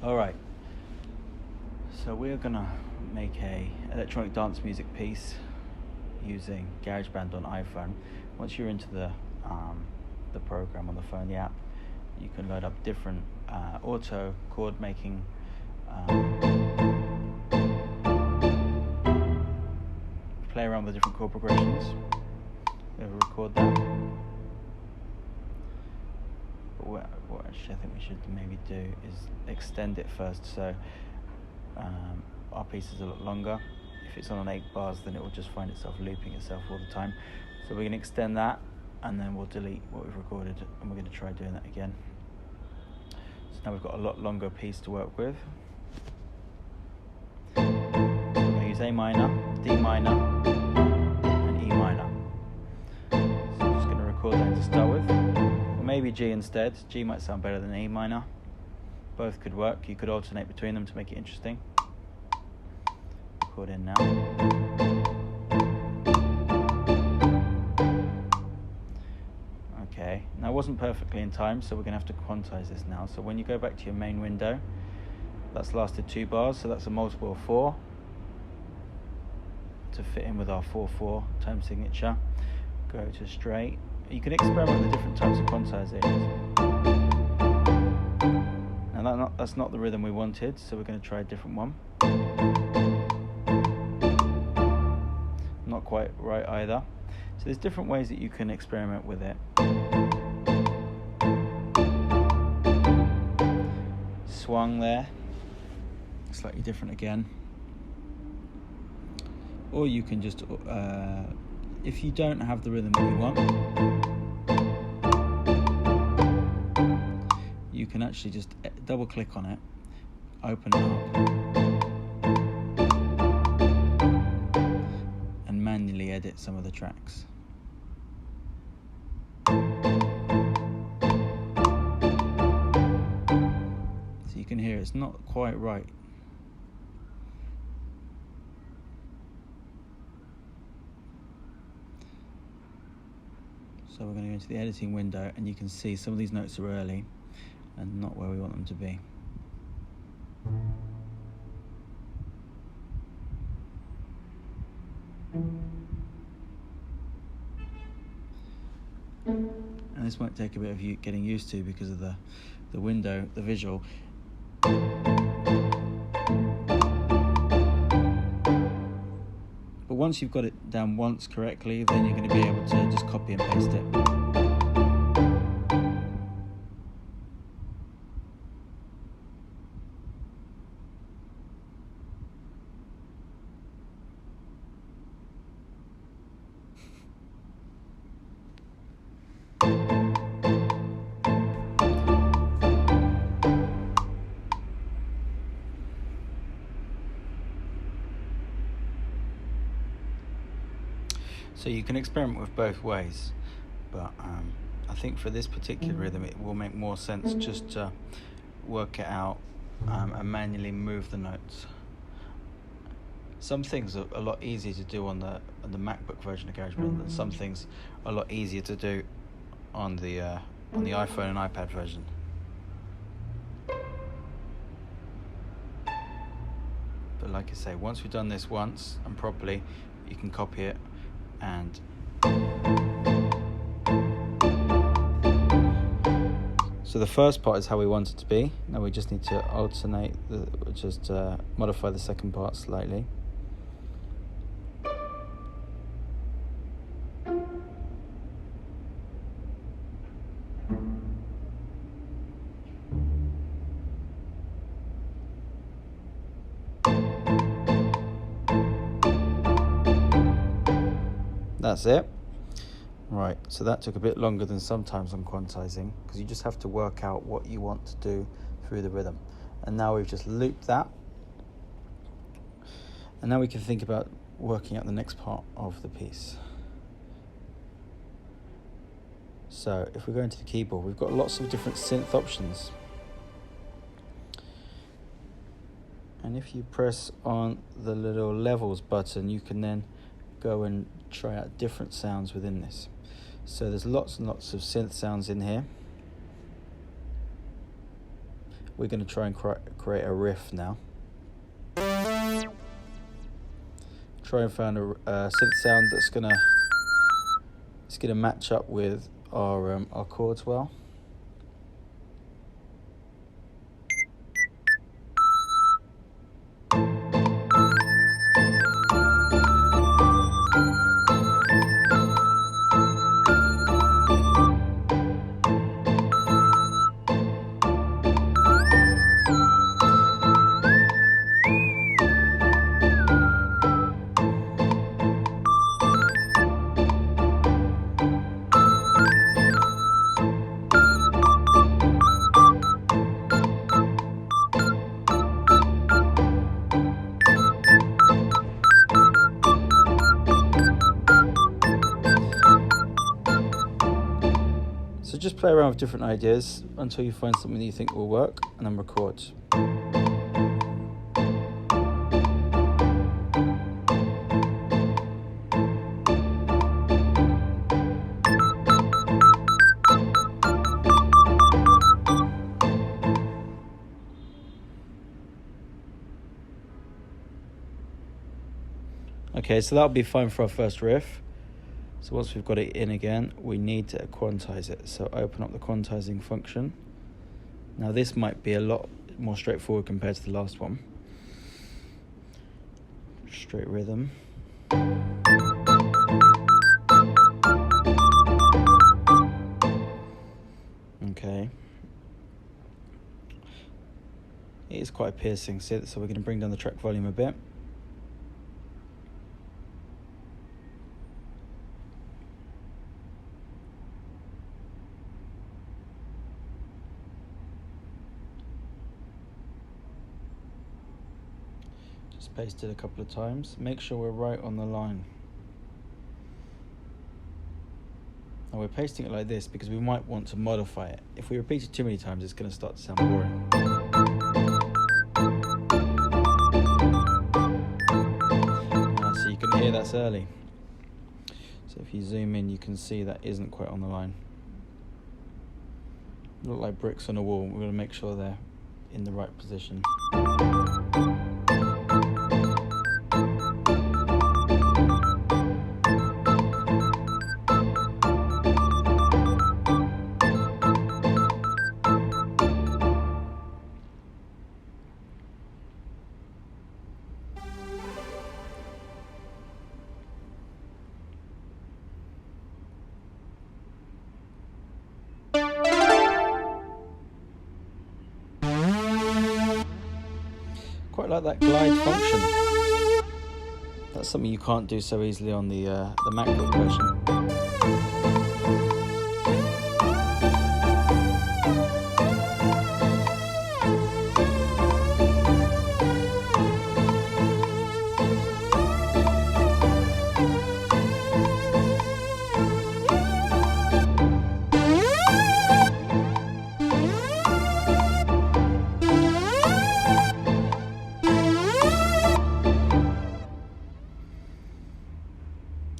Alright, so we're gonna make a electronic dance music piece using GarageBand on iPhone. Once you're into the program on the phone, the app, you can load up different auto chord making play around with the different chord progressions. We'll record that. But what actually I think we should maybe do is extend it first, so our piece is a lot longer. If it's on 8 bars, then it will just find itself looping itself all the time. So we're going to extend that, and then we'll delete what we've recorded, and we're going to try doing that again. So now we've got a lot longer piece to work with. So we're going to use A minor, D minor, and E minor. So I'm just going to record that to start with. Or maybe G instead. G might sound better than E minor. Both could work. You could alternate between them to make it interesting. Record in now. Okay, now it wasn't perfectly in time, so we're going to have to quantize this now. So when you go back to your main window, that's lasted 2 bars, so that's a multiple of 4 to fit in with our 4/4 time signature. Go to straight. You can experiment with different types of quantizing. Now that's not the rhythm we wanted, so we're going to try a different one. Not quite right either. So there's different ways that you can experiment with it. Swung there, slightly different again. Or you can just, if you don't have the rhythm that you want, you can actually just double click on it, open it up, and manually edit some of the tracks. So you can hear it's not quite right. So we're going to go into the editing window, and you can see some of these notes are early and not where we want them to be. And this might take a bit of getting used to because of the window, the visual. But once you've got it down once correctly, then you're going to be able to just copy and paste it. So you can experiment with both ways, but I think for this particular rhythm it will make more sense just to work it out and manually move the notes. Some things are a lot easier to do on the MacBook version of GarageBand, and some things are a lot easier to do on the iPhone and iPad version. But like I say, once we've done this once and properly, you can copy it. And so the first part is how we want it to be. Now we just need to alternate, modify the second part slightly. That's it. Right, so that took a bit longer than sometimes on quantizing, because you just have to work out what you want to do through the rhythm. And now we've just looped that. And now we can think about working out the next part of the piece. So if we go into the keyboard, we've got lots of different synth options. And if you press on the little levels button, you can then go and try out different sounds within this. So there's lots and lots of synth sounds in here. we're going to try and create a riff now. Try and find a synth sound that's going to match up with our chords well. So just play around with different ideas until you find something that you think will work, and then record. Okay, so that'll be fine for our first riff. So once we've got it in again, we need to quantize it. So open up the quantizing function. Now this might be a lot more straightforward compared to the last one. Straight rhythm. Okay. It is quite piercing, so we're going to bring down the track volume a bit. Paste it a couple of times. Make sure we're right on the line. Now we're pasting it like this because we might want to modify it. If we repeat it too many times, it's going to start to sound boring. So you can hear that's early. So if you zoom in, you can see that isn't quite on the line. Look like bricks on a wall. We're going to make sure they're in the right position. Quite like that glide function. That's something you can't do so easily on the MacBook version.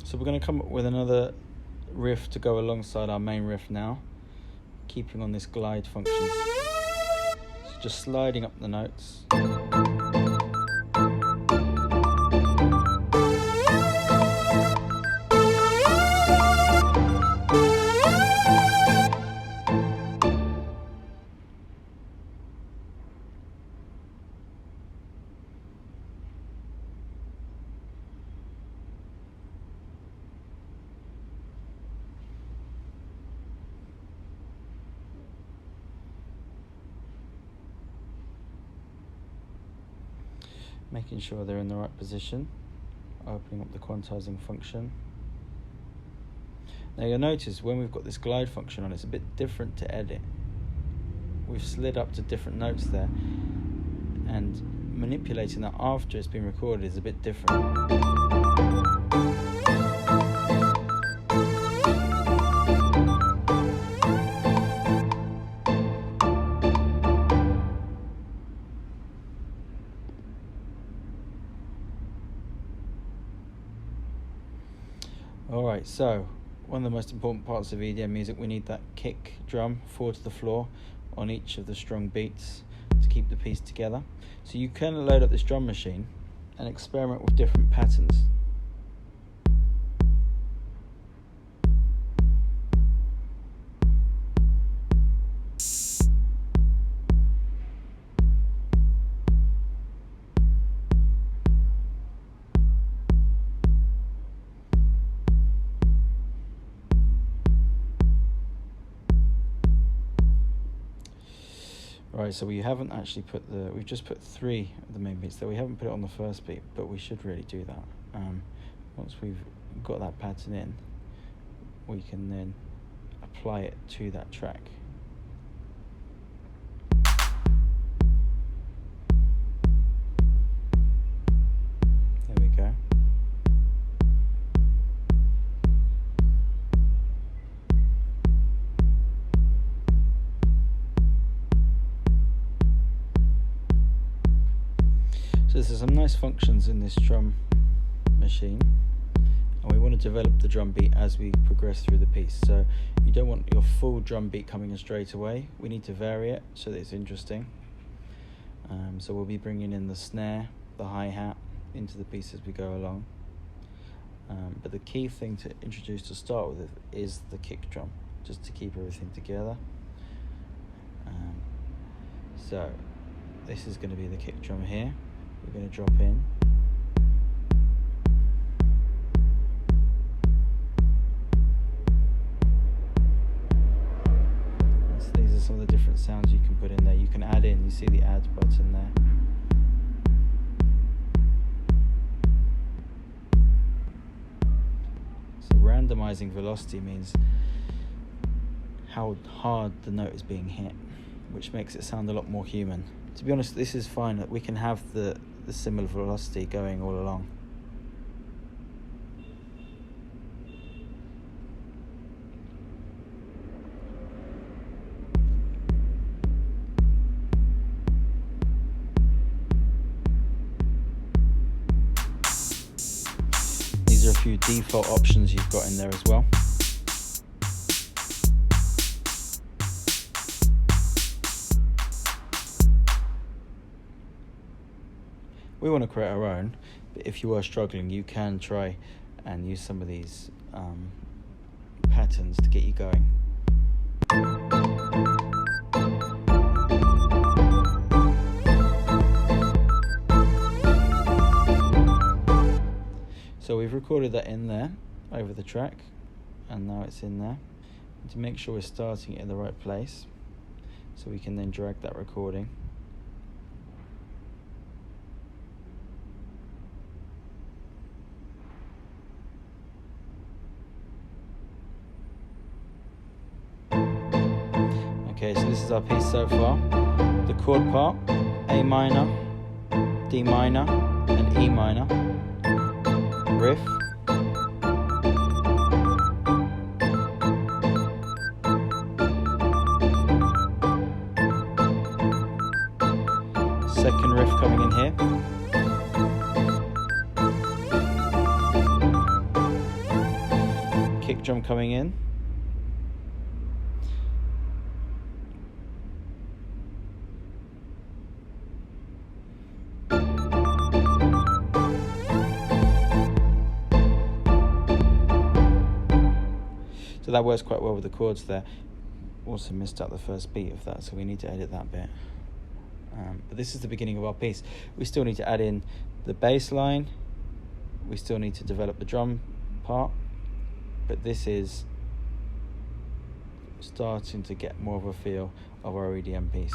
So we're going to come up with another riff to go alongside our main riff now, keeping on this glide function. So just sliding up the notes. Making sure they're in the right position, opening up the quantizing function. Now you'll notice when we've got this glide function on, it's a bit different to edit. We've slid up to different notes there, and manipulating that after it's been recorded is a bit different. Alright, so one of the most important parts of EDM music, we need that kick drum, 4 to the floor, on each of the strong beats. keep the piece together. So you can load up this drum machine and experiment with different patterns. Right, so we haven't actually put we've just put 3 of the main beats there. We haven't put it on the first beat, but we should really do that. Once we've got that pattern in, we can then apply it to that track. There we go. So there's some nice functions in this drum machine, and we want to develop the drum beat as we progress through the piece. So you don't want your full drum beat coming in straight away. We need to vary it so that it's interesting. So we'll be bringing in the snare, the hi-hat into the piece as we go along. But the key thing to introduce to start with is the kick drum, just to keep everything together. So this is going to be the kick drum here. We're going to drop in. So these are some of the different sounds you can put in there. You can add in, you see the add button there. So randomizing velocity means how hard the note is being hit, which makes it sound a lot more human. To be honest, this is fine, that we can have the similar velocity going all along. These are a few default options you've got in there as well. We want to create our own, but if you are struggling, you can try and use some of these patterns to get you going. So we've recorded that in there over the track, and now it's in there. And to make sure we're starting it in the right place, so we can then drag that recording. Okay, so this is our piece so far. The chord part, A minor, D minor, and E minor. Riff. Second riff coming in here. Kick drum coming in. So that works quite well with the chords there. Also missed out the first beat of that, so we need to edit that bit. But this is the beginning of our piece. We still need to add in the bass line. We still need to develop the drum part. But this is starting to get more of a feel of our EDM piece.